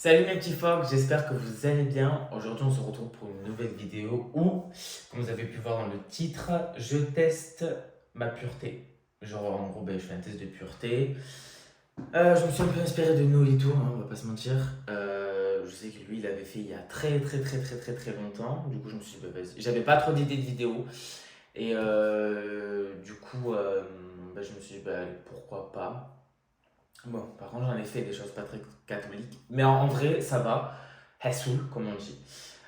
Salut mes petits phoques, j'espère que vous allez bien. Aujourd'hui, on se retrouve pour une nouvelle vidéo où, comme vous avez pu voir dans le titre, je teste ma pureté. Genre, en gros, je fais un test de pureté. Je me suis un peu inspiré de Nolito, hein, on va pas se mentir. Je sais que lui, il avait fait il y a très longtemps. Du coup, je me suis dit, vas-y. J'avais pas trop d'idées de vidéos. Et du coup, je me suis dit, allez, pourquoi pas. Bon, par contre, j'en ai fait des choses pas très catholiques. Mais en vrai, ça va. Hassoul, comme on dit.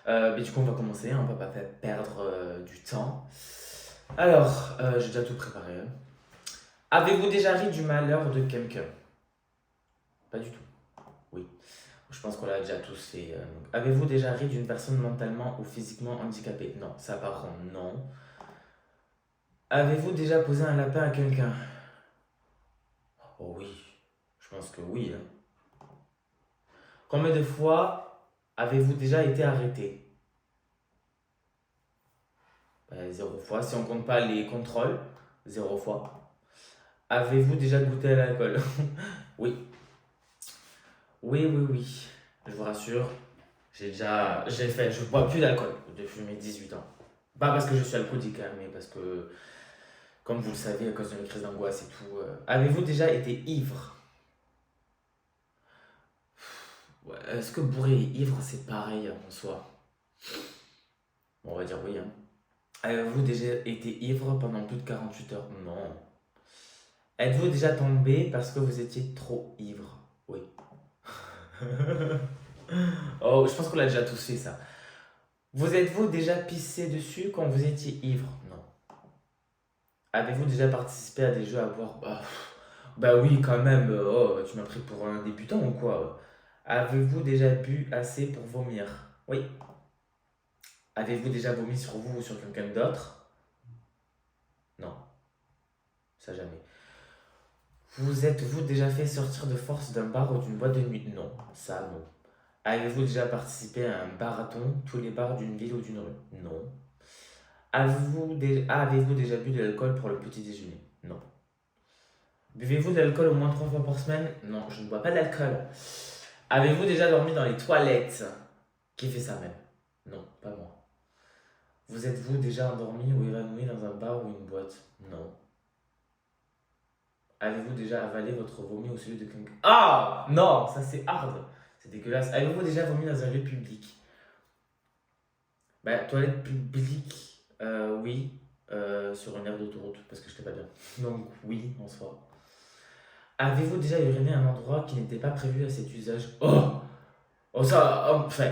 Mais du coup, on va commencer, hein, on va pas faire perdre du temps. Alors, j'ai déjà tout préparé, hein. Avez-vous déjà ri du malheur de quelqu'un? Pas du tout. Oui. Je pense qu'on l'a déjà tous fait. Donc. Avez-vous déjà ri d'une personne mentalement ou physiquement handicapée? Non, ça par contre, non. Avez-vous déjà posé un lapin à quelqu'un? Oh oui, je pense que oui, hein. Combien de fois avez-vous déjà été arrêté? Zéro fois. Si on compte pas les contrôles, zéro fois. Avez-vous déjà goûté à l'alcool? Oui. Oui. Je vous rassure, je bois plus d'alcool depuis mes 18 ans. Pas parce que je suis alcoolique, hein, mais parce que, comme vous le savez, à cause de mes crises d'angoisse et tout. Avez-vous déjà été ivre? Ouais, est-ce que bourré et ivre, c'est pareil en soi? Bon, on va dire oui, hein. Avez-vous déjà été ivre pendant plus de 48 heures? Non. Êtes-vous déjà tombé parce que vous étiez trop ivre? Oui. Oh, je pense qu'on l'a déjà tous fait ça. Vous êtes-vous déjà pissé dessus quand vous étiez ivre? Non. Avez-vous déjà participé à des jeux à boire? Bah oui, quand même. Oh, tu m'as pris pour un débutant ou quoi? Avez-vous déjà bu assez pour vomir? Oui. Avez-vous déjà vomi sur vous ou sur quelqu'un d'autre? Non, ça jamais. Vous êtes-vous déjà fait sortir de force d'un bar ou d'une boîte de nuit? Non, ça non. Avez-vous déjà participé à un marathon, tous les bars d'une ville ou d'une rue? Non. Avez-vous déjà bu de l'alcool pour le petit déjeuner? Non. Buvez-vous de l'alcool au moins 3 fois par semaine? Non, je ne bois pas d'alcool. Avez-vous déjà dormi dans les toilettes? Qui fait ça même? Non, pas moi. Vous êtes-vous déjà endormi ou évanoui dans un bar ou une boîte? Non. Avez-vous déjà avalé votre vomi au celui de quelqu'un? Ah non, ça c'est hard. C'est dégueulasse. Avez-vous déjà vomi dans un lieu public? Bah, toilette publique, oui, sur une aire d'autoroute, parce que je n'étais pas bien. Donc oui, en soi. Avez-vous déjà uriné à un endroit qui n'était pas prévu à cet usage? Oh! Oh ça, oh, enfin,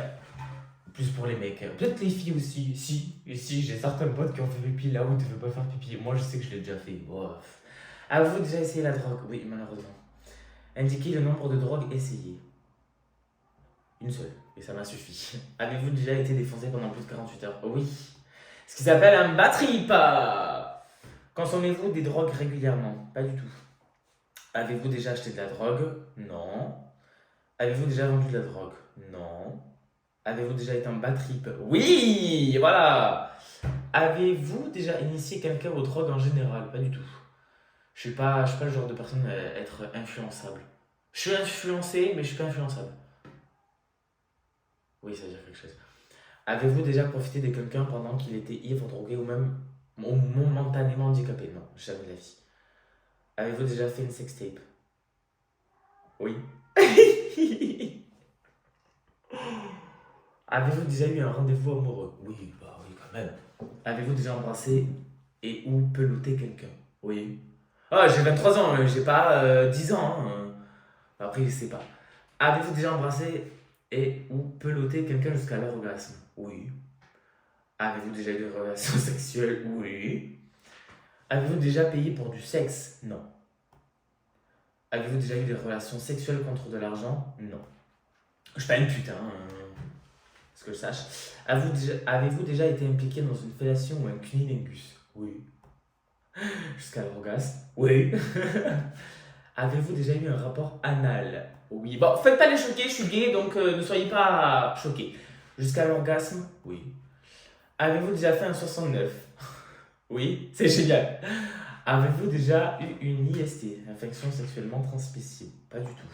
plus pour les mecs, hein. Peut-être les filles aussi. Si, j'ai certains potes qui ont fait pipi là où tu ne veux pas faire pipi. Moi, je sais que je l'ai déjà fait. Oh. Avez-vous déjà essayé la drogue? Oui, malheureusement. Indiquez le nombre de drogues essayées. Une seule, et ça m'a suffi. Avez-vous déjà été défoncé pendant plus de 48 heures? Oui. Ce qui s'appelle un bad trip. Consommez-vous des drogues régulièrement? Pas du tout. Avez-vous déjà acheté de la drogue? Non. Avez-vous déjà vendu de la drogue? Non. Avez-vous déjà été un bad trip? Oui, voilà. Avez-vous déjà initié quelqu'un aux drogues en général? Pas du tout. Je suis pas le genre de personne à être influençable. Je suis influencé, mais je suis pas influençable. Oui, ça veut dire quelque chose. Avez-vous déjà profité de quelqu'un pendant qu'il était ivre, drogué ou même momentanément handicapé? Non, jamais de la vie. Avez-vous déjà fait une sextape? Oui. Avez-vous déjà eu un rendez-vous amoureux? Oui, bah oui, quand même. Avez-vous déjà embrassé et ou peloté quelqu'un? Oui. Ah, j'ai 23 ans, j'ai pas 10 ans, hein. Après, je sais pas. Avez-vous déjà embrassé et ou peloté quelqu'un jusqu'à l'orgasme? Oui. Avez-vous déjà eu des relations sexuelles? Oui. Avez-vous déjà payé pour du sexe? Non. Avez-vous déjà eu des relations sexuelles contre de l'argent? Non. Je suis pas une pute, hein, ce que je sache. Avez-vous déjà été impliqué dans une fellation ou un cunilingus? Oui. Jusqu'à l'orgasme? Oui. Avez-vous déjà eu un rapport anal? Oui. Bon, faites pas les choquer, je suis gay, donc ne soyez pas choqués. Jusqu'à l'orgasme? Oui. Avez-vous déjà fait un 69? Oui, c'est génial. Avez-vous déjà eu une IST, infection sexuellement transmissible? Pas du tout.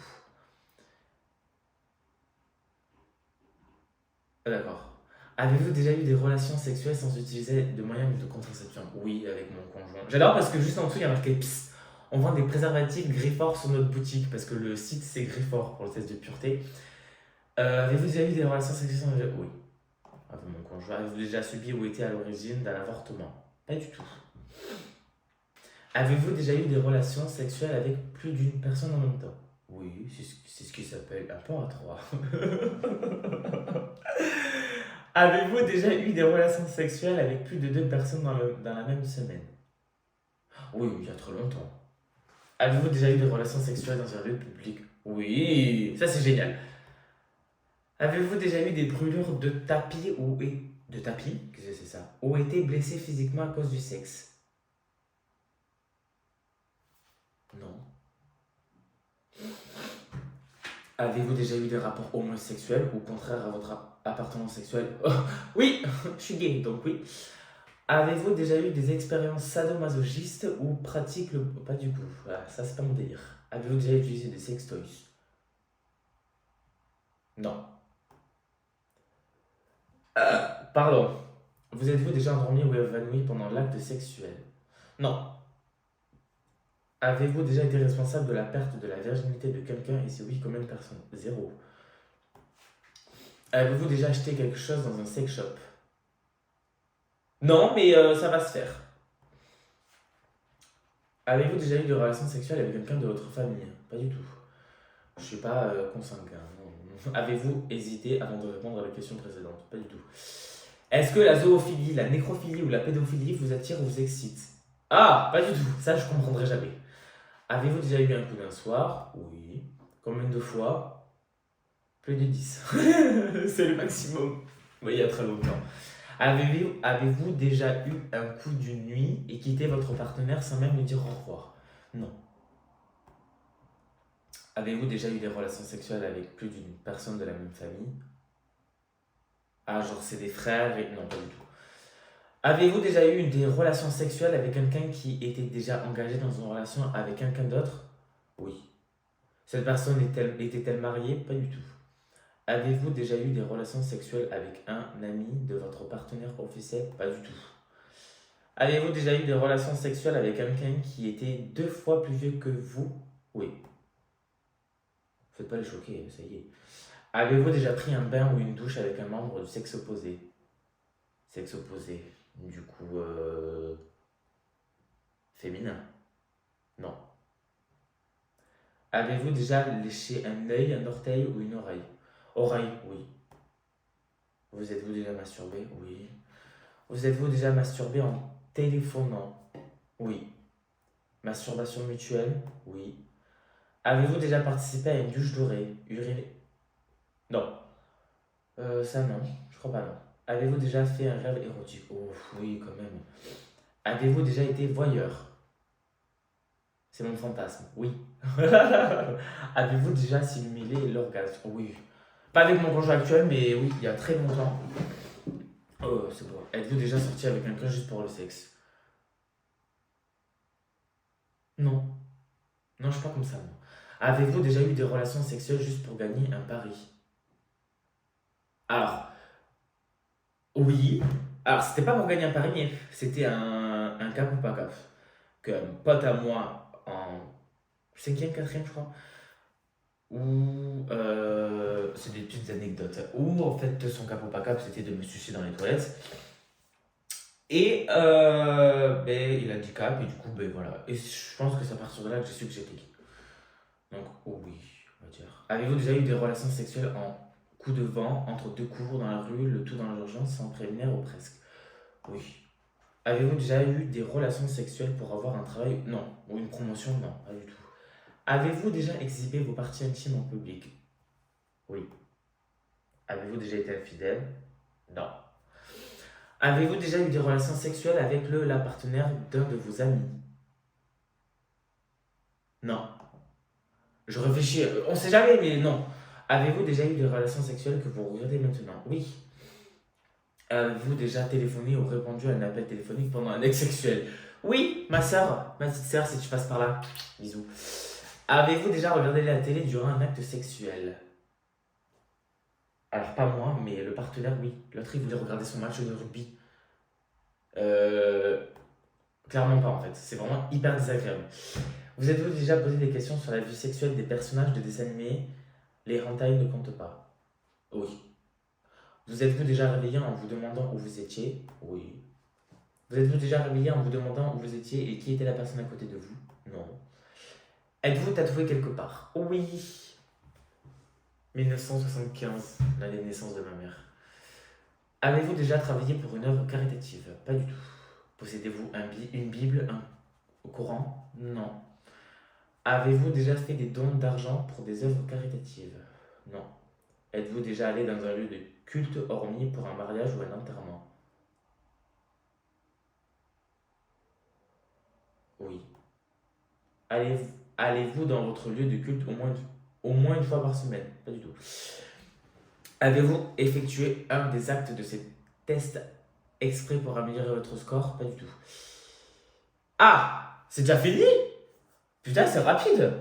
D'accord. Avez-vous déjà eu des relations sexuelles sans utiliser de moyens de contraception? Oui, avec mon conjoint. J'adore parce que juste en dessous, il y a marqué PSS. On vend des préservatifs Griffort sur notre boutique parce que le site c'est Griffort pour le test de pureté. Avez-vous déjà eu des relations sexuelles sans... Oui, avec mon conjoint. Avez-vous déjà subi ou été à l'origine d'un avortement? Pas du tout. Avez-vous déjà eu des relations sexuelles avec plus d'une personne en même temps? Oui, c'est ce qui s'appelle un plan à trois. Avez-vous déjà eu des relations sexuelles avec plus de deux personnes dans la même semaine? Oui, il y a très longtemps. Avez-vous déjà eu des relations sexuelles dans un lieu public? Oui, ça c'est génial. Avez-vous déjà eu des brûlures de tapis de tapis? Qu'est-ce que c'est ça? Ou été blessé physiquement à cause du sexe? Non. Avez-vous déjà eu des rapports homosexuels ou contraires à votre appartenance sexuelle? Oh, oui, je suis gay, donc oui. Avez-vous déjà eu des expériences sadomasochistes ou pratiques le... Pas du coup, voilà, ça c'est pas mon délire. Avez-vous déjà utilisé des sextoys? Non. Pardon. Vous êtes-vous déjà endormi ou évanoui pendant l'acte sexuel? Non. Avez-vous déjà été responsable de la perte de la virginité de quelqu'un et si oui, combien de personnes? Zéro. Avez-vous déjà acheté quelque chose dans un sex shop? Non, mais ça va se faire. Avez-vous déjà eu des relations sexuelles avec quelqu'un de votre famille? Pas du tout. Je suis pas consanguin. Non. Avez-vous hésité avant de répondre à la question précédente? Pas du tout. Est-ce que la zoophilie, la nécrophilie ou la pédophilie vous attire ou vous excite? Ah, pas du tout. Ça, je comprendrai jamais. Avez-vous déjà eu un coup d'un soir? Oui. Combien de fois? Plus de 10. C'est le maximum. Oui, il y a très longtemps. Avez-vous déjà eu un coup d'une nuit et quitté votre partenaire sans même lui dire au revoir? Non. Avez-vous déjà eu des relations sexuelles avec plus d'une personne de la même famille? Ah, genre c'est des frères et... Non, pas du tout. Avez-vous déjà eu des relations sexuelles avec quelqu'un qui était déjà engagé dans une relation avec quelqu'un d'autre? Oui. Cette personne était-elle mariée? Pas du tout. Avez-vous déjà eu des relations sexuelles avec un ami de votre partenaire officiel? Pas du tout. Avez-vous déjà eu des relations sexuelles avec quelqu'un qui était deux fois plus vieux que vous? Oui. Faites pas les choquer, ça y est. Avez-vous déjà pris un bain ou une douche avec un membre du sexe opposé? Sexe opposé. Du coup, féminin? Non. Avez-vous déjà léché un œil, un orteil ou une oreille? Oreille, oui. Vous êtes-vous déjà masturbé? Oui. Vous êtes-vous déjà masturbé en téléphonant? Oui. Masturbation mutuelle? Oui. Avez-vous déjà participé à une douche dorée? Uriné? Non. Ça non, je crois pas non. Avez-vous déjà fait un rêve érotique? Oh oui, quand même. Avez-vous déjà été voyeur? C'est mon fantasme, oui. Avez-vous déjà simulé l'orgasme? Oui. Pas avec mon conjoint actuel, mais oui, il y a très longtemps. Oh, c'est bon. Êtes-vous déjà sorti avec quelqu'un juste pour le sexe? Non. Non, je suis pas comme ça, non. Avez-vous déjà eu des relations sexuelles juste pour gagner un pari? Alors, oui. Alors, c'était pas pour gagner un pari, mais c'était un cap ou pas cap. Qu'un pote à moi en cinquième, quatrième, je crois, où c'est des petites anecdotes, où en fait son cap ou pas cap c'était de me sucer dans les toilettes. Et ben, il a dit cap, et du coup, ben voilà. Et je pense que c'est à partir de là que j'ai su que j'étais gay. Donc, oh oui, on va dire. Avez-vous déjà eu des relations sexuelles en coup de vent, entre deux cours dans la rue, le tout dans l'urgence, sans prévenir ou presque? Oui. Avez-vous déjà eu des relations sexuelles pour avoir un travail? Non. Ou une promotion? Non, pas du tout. Avez-vous déjà exhibé vos parties intimes en public? Oui. Avez-vous déjà été infidèle? Non. Avez-vous déjà eu des relations sexuelles avec la partenaire d'un de vos amis? Non. Je réfléchis, on sait jamais, mais non. Avez-vous déjà eu des relations sexuelles que vous regrettez maintenant? Oui. Avez-vous déjà téléphoné ou répondu à un appel téléphonique pendant un acte sexuel? Oui, ma soeur, ma petite soeur, si tu passes par là. Bisous. Avez-vous déjà regardé la télé durant un acte sexuel? Alors, pas moi, mais le partenaire, oui. L'autre, il voulait regarder son match de rugby. Euh, Clairement pas, en fait. C'est vraiment hyper désagréable. Vous êtes-vous déjà posé des questions sur la vie sexuelle des personnages de dessins animés? Les hentai ne comptent pas. Oui. Vous êtes-vous déjà réveillé en vous demandant où vous étiez? Oui. Vous êtes-vous déjà réveillé en vous demandant où vous étiez et qui était la personne à côté de vous? Non. Êtes-vous tatoué quelque part? Oui. 1975, l'année de naissance de ma mère. Avez-vous déjà travaillé pour une œuvre caritative? Pas du tout. Possédez-vous une Bible, un Coran? Non. Avez-vous déjà fait des dons d'argent pour des œuvres caritatives? Non. Êtes-vous déjà allé dans un lieu de culte hormis pour un mariage ou un enterrement? Oui. Allez- Allez-vous dans votre lieu de culte au moins une fois par semaine? Pas du tout. Avez-vous effectué un des actes de ces tests exprès pour améliorer votre score? Pas du tout. Ah! C'est déjà fini? Putain, c'est rapide!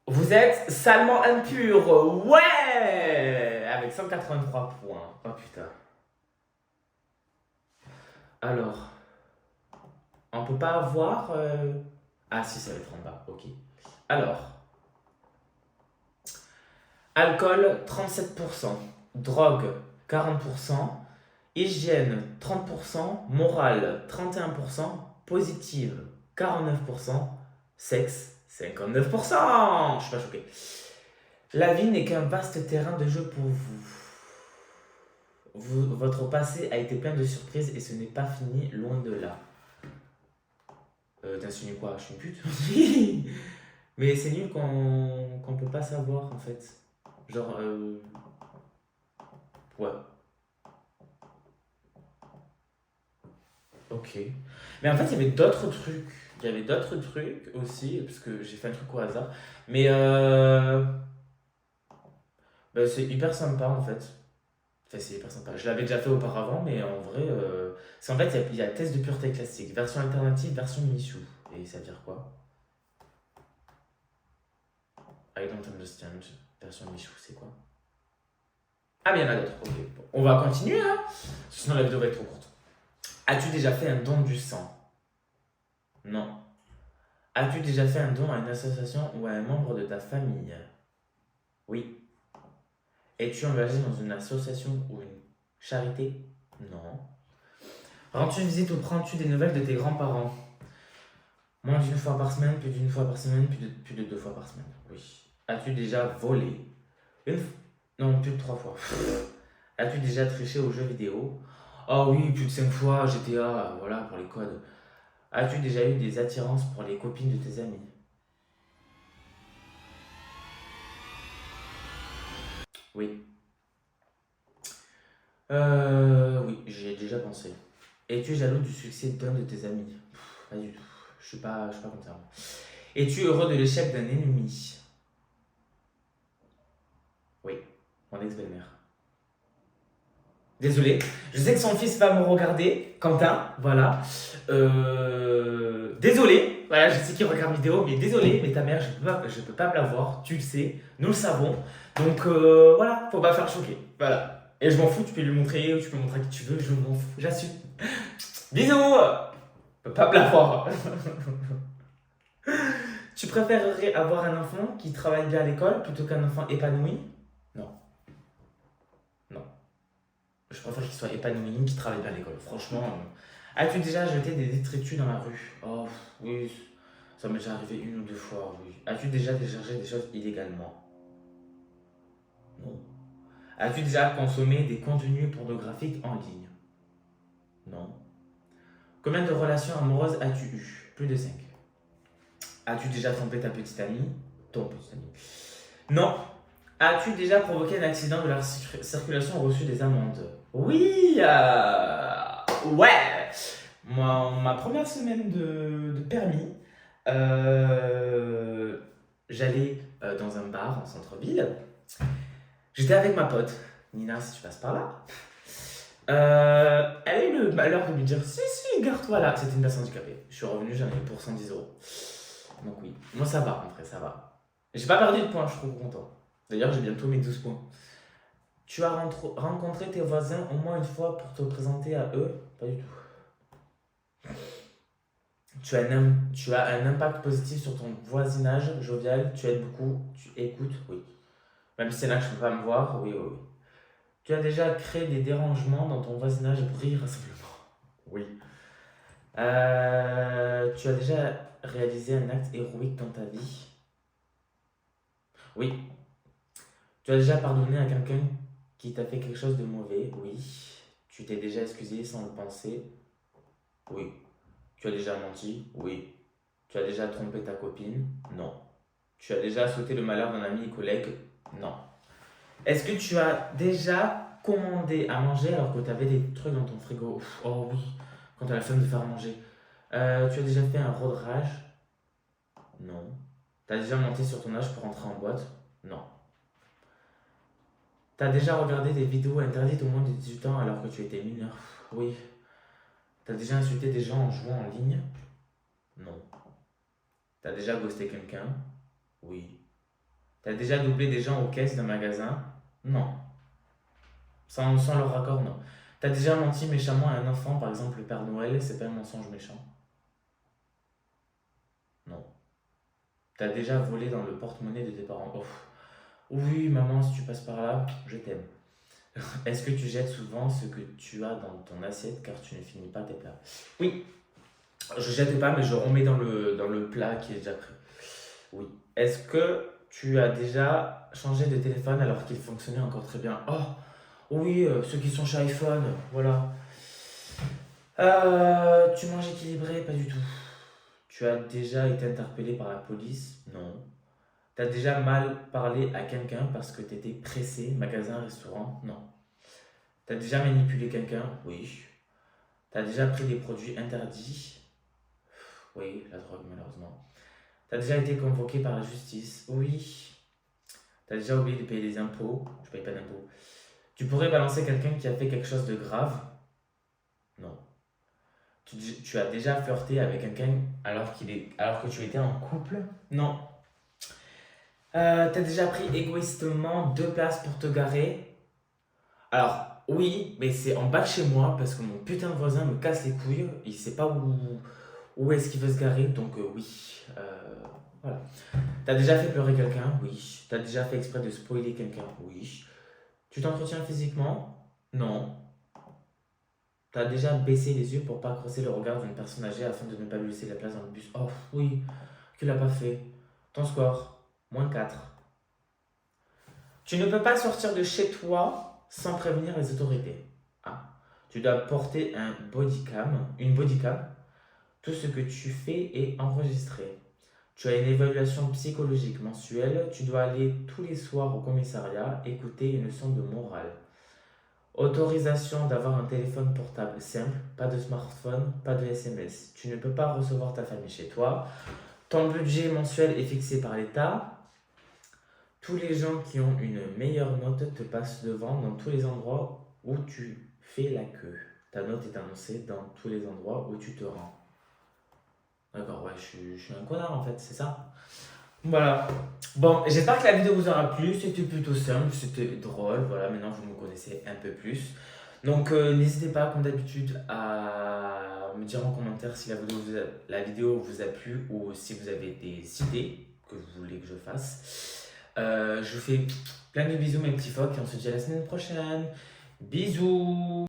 Vous êtes salement impur! Ouais! Avec 183 points. Oh putain. Alors, on peut pas avoir. Ah si, ça va être en bas. Ok. Alors, alcool 37%, drogue 40%, hygiène 30%, morale 31%, positive 49%, sexe 59%. Je suis pas choqué. La vie n'est qu'un vaste terrain de jeu pour vous. Votre passé a été plein de surprises et ce n'est pas fini, loin de là. T'insinues quoi? Je suis une pute? Mais c'est nul qu'on peut pas savoir en fait. Genre, ouais, ok. Mais en fait, il y avait d'autres trucs. Il y avait d'autres trucs aussi, parce que j'ai fait un truc au hasard. Mais bah, c'est hyper sympa en fait. Enfin, c'est hyper sympa. Je l'avais déjà fait auparavant, mais en vrai, c'est en fait, il y a test de pureté classique, version alternative, version Michou. Et ça veut dire quoi? I don't understand. Version Michou, c'est quoi? Ah, mais il y en a d'autres. Ok, bon. On va continuer, hein? Sinon, la vidéo va être trop courte. As-tu déjà fait un don du sang? Non. As-tu déjà fait un don à une association ou à un membre de ta famille? Oui. Es-tu engagé dans une association ou une charité? Non. Rends-tu visite ou prends-tu des nouvelles de tes grands-parents? Moins d'une fois par semaine, plus d'une fois par semaine, plus de 2 fois par semaine. Oui. As-tu déjà volé? Une fois? Non, plus de 3 fois. As-tu déjà triché aux jeux vidéo? Oh oui, plus de 5 fois, GTA, voilà, pour les codes. As-tu déjà eu des attirances pour les copines de tes amis? Oui. Oui, j'y ai déjà pensé. Es-tu jaloux du succès d'un de tes amis? Pas du tout. Je suis pas comme ça, moi. Es-tu heureux de l'échec d'un ennemi? Oui, mon ex-belle-mère. Désolé, je sais que son fils va me regarder, Quentin, voilà. Désolé, voilà, je sais qu'il regarde ma vidéo, mais désolé, mais ta mère, je peux pas me la voir, tu le sais, nous le savons. Donc voilà, faut pas faire choquer, voilà. Et je m'en fous, tu peux lui montrer, ou tu peux montrer à qui tu veux, je m'en fous, j'assume. Bisous! Je peux pas me la voir. Tu préférerais avoir un enfant qui travaille bien à l'école plutôt qu'un enfant épanoui? Non, non. Je préfère qu'il soit épanoui, qu'il travaille bien à l'école. Franchement, as-tu déjà jeté des détritus dans la rue? Oh, oui, ça m'est déjà arrivé 1 ou 2 fois, oui. As-tu déjà déchargé des choses illégalement? Non. As-tu déjà consommé des contenus pornographiques en ligne? Non. Combien de relations amoureuses as-tu eues? Plus de 5. As-tu déjà trompé ta petite amie? Ton petit ami? Non. As-tu déjà provoqué un accident de la circulation ou reçu des amendes? Oui, ouais. Ma première semaine de permis, euh, j'allais dans un bar en centre-ville. J'étais avec ma pote, Nina, si tu passes par là. Elle a eu le malheur de me dire si, si, garde-toi là. C'était une personne handicapée. Je suis revenu, j'en ai eu pour 110 euros. Donc, oui. Moi, ça va, en vrai, ça va. J'ai pas perdu de points, je suis trop content. D'ailleurs, j'ai bientôt mes 12 points. Tu as rencontré tes voisins au moins une fois pour te présenter à eux? Pas du tout. Tu as un impact positif sur ton voisinage jovial, tu aides beaucoup, tu écoutes, oui. Même si c'est là que je ne peux pas me voir, oui, oui, oui. Tu as déjà créé des dérangements dans ton voisinage bruit rassemblement? Oui. Tu as déjà réalisé un acte héroïque dans ta vie? Oui. Tu as déjà pardonné à quelqu'un qui t'a fait quelque chose de mauvais? Oui. Tu t'es déjà excusé sans le penser? Oui. Tu as déjà menti? Oui. Tu as déjà trompé ta copine? Non. Tu as déjà souhaité le malheur d'un ami ou collègue? Non. Est-ce que tu as déjà commandé à manger alors que tu avais des trucs dans ton frigo? Oh oui, quand tu as la flemme de faire manger. Tu as déjà fait un road rage? Non. Tu as déjà menti sur ton âge pour entrer en boîte? Non. Tu as déjà regardé des vidéos interdites au moins de 18 ans alors que tu étais mineur? Oui. Tu as déjà insulté des gens en jouant en ligne? Non. Tu as déjà ghosté quelqu'un? Oui. Tu as déjà doublé des gens aux caisses d'un magasin? Non. Sans leur accord, non. T'as déjà menti méchamment à un enfant, par exemple le Père Noël, c'est pas un mensonge méchant? Non. T'as déjà volé dans le porte-monnaie de tes parents? Oh. Oui, maman, si tu passes par là, je t'aime. Est-ce que tu jettes souvent ce que tu as dans ton assiette car tu ne finis pas tes plats? Oui, je jette pas, mais je remets dans le plat qui est déjà prêt. Oui. Est-ce que tu as déjà changé de téléphone alors qu'il fonctionnait encore très bien? Oh, oui, ceux qui sont chez iPhone, voilà. Tu manges équilibré? Pas du tout. Tu as déjà été interpellé par la police? Non. T'as déjà mal parlé à quelqu'un parce que t'étais pressé, magasin, restaurant? Non. T'as déjà manipulé quelqu'un? Oui. T'as déjà pris des produits interdits? Oui, la drogue malheureusement. T'as déjà été convoqué par la justice? Oui. T'as déjà oublié de payer des impôts? Je paye pas d'impôts. Tu pourrais balancer quelqu'un qui a fait quelque chose de grave? Non. Tu as déjà flirté avec quelqu'un alors que tu étais en couple? Non. T'as déjà pris égoïstement 2 places pour te garer? Alors, oui, mais c'est en bas de chez moi parce que mon putain de voisin me casse les couilles. Il sait pas où est-ce qu'il veut se garer, donc oui. Voilà. T'as déjà fait pleurer quelqu'un? Oui. T'as déjà fait exprès de spoiler quelqu'un? Oui. Tu t'entretiens physiquement? Non. T'as déjà baissé les yeux pour pas crosser le regard d'une personne âgée afin de ne pas lui laisser la place dans le bus? Oh oui, tu l'as pas fait. Ton score, -4. Tu ne peux pas sortir de chez toi sans prévenir les autorités. Ah. Tu dois porter une bodycam. Tout ce que tu fais est enregistré. Tu as une évaluation psychologique mensuelle. Tu dois aller tous les soirs au commissariat écouter une leçon de morale. Autorisation d'avoir un téléphone portable simple, pas de smartphone, pas de SMS. Tu ne peux pas recevoir ta famille chez toi. Ton budget mensuel est fixé par l'État. Tous les gens qui ont une meilleure note te passent devant dans tous les endroits où tu fais la queue. Ta note est annoncée dans tous les endroits où tu te rends. D'accord, ouais, je suis un connard en fait, c'est ça? Voilà. Bon, j'espère que la vidéo vous aura plu. C'était plutôt simple, c'était drôle. Voilà, maintenant vous me connaissez un peu plus. Donc, n'hésitez pas, comme d'habitude, à me dire en commentaire si la vidéo vous a plu ou si vous avez des idées que vous voulez que je fasse. Je vous fais plein de bisous, mes petits phoques, et on se dit à la semaine prochaine. Bisous!